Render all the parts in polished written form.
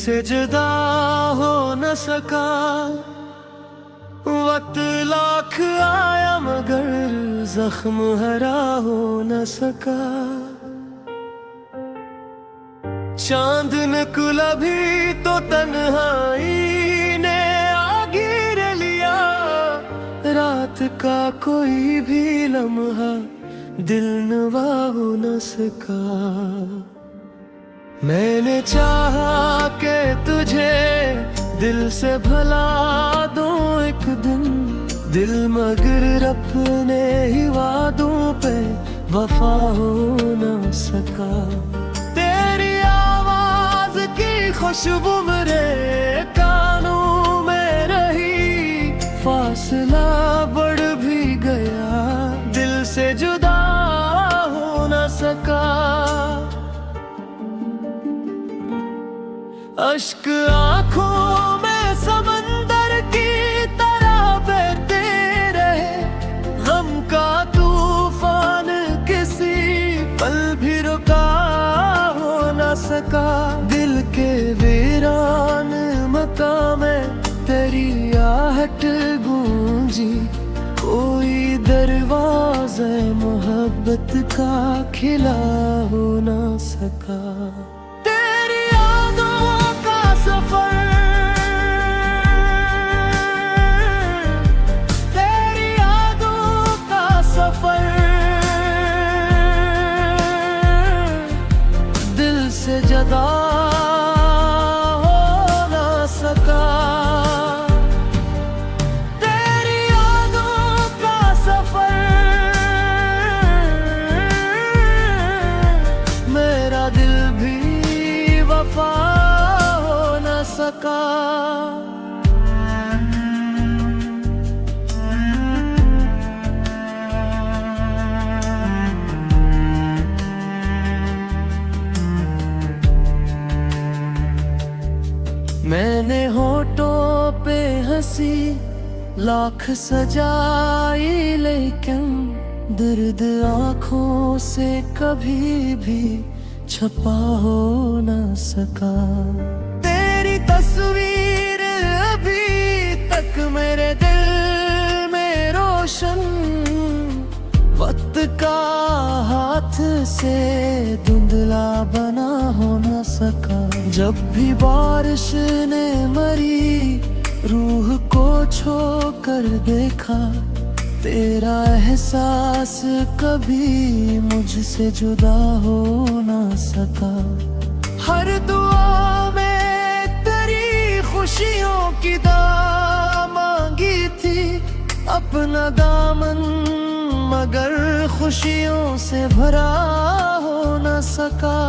से जुदा हो न सका। वक्त लाख आया मगर जख्म हरा हो न सका। चांद निकला भी तो तन्हाई ने आ घेर लिया। रात का कोई भी लम्हा दिल नवा हो न सका। मैंने चाहा कि तुझे दिल से भला दूं एक दिन, दिल मगर अपने ही वादों पे वफा हो न सका। तेरी आवाज की खुशबू मेरे कानों में रही, फासला बढ़ भी गया, दिल से जुदा हो न सका। अश्क आंखों में समंदर की तरह बहते रहे, गम का तूफान किसी पल भी रुका हो न सका। दिल के वीरान मकाम में तेरी आहट गूंजी, कोई दरवाज़े मोहब्बत का खिला हो न सका। जुदा हो न सका। तेरी यादों का सफर, मेरा दिल भी वफा हो न सका। मैंने होठों पे हंसी लाख सजाई, लेकिन दर्द आँखों से कभी भी छपा हो न सका। तेरी तस्वीर अभी तक मेरे दिल में रोशन, वक्त का हाथ से धुंधला बना हो न सका। जब भी बारिश ने मरी रूह को छू कर देखा, तेरा एहसास कभी मुझसे जुदा हो न सका। हर दुआ में तेरी खुशियों की दुआ मांगी थी, अपना दामन मगर खुशियों से भरा हो न सका।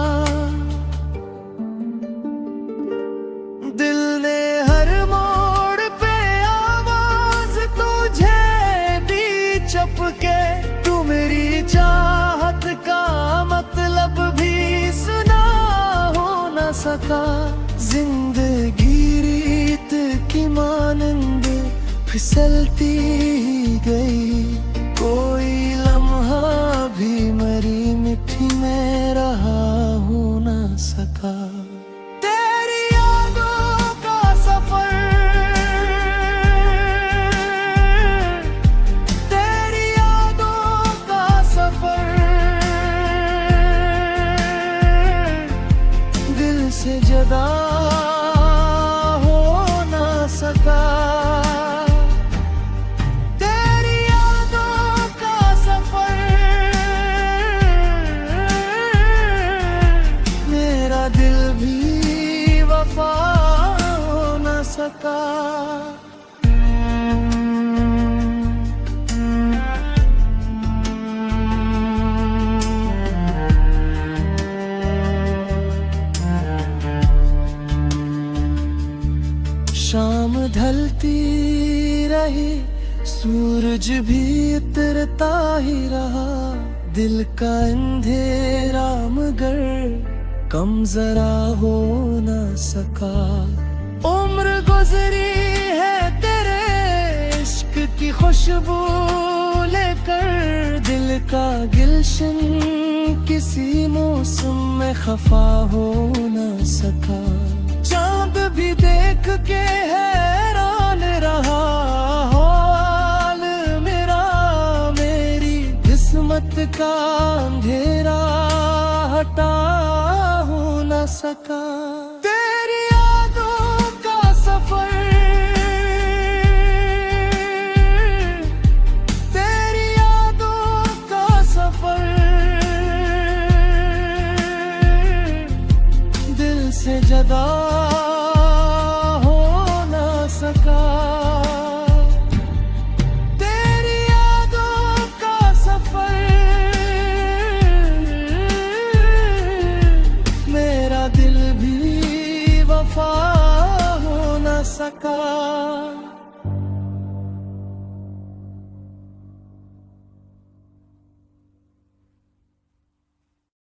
दिल ने हर मोड़ पे आवाज तुझे दी चपके, तू मेरी चाहत का मतलब भी सुना हो न सका। जिंदगी रीत की मानंद फिसलती गई, कोई लम्हा भी मेरी मिट्टी में रहा हो न सका। तेरी यादों का सफर, तेरी यादों का सफर, दिल से जुदा हो न सका। दिल भी वफा हो न सका। शाम ढलती रही, सूरज भी उतरता ही रहा, दिल का अंधेरा मगर कम जरा हो न सका। उम्र गुजरी है तेरे इश्क की खुशबू लेकर, दिल का गिल्शन किसी मौसम में खफा हो न सका। चांद चांद भी देख के हैरान रहा, हाल मेरा मेरी किस्मत का अंधेरा हटा हो न सका। तेरी यादों का सफर, तेरी यादों का सफर दिल से जदा हो न सका। तेरी यादों का सफर मेरा दिल भी वफा हो न सका।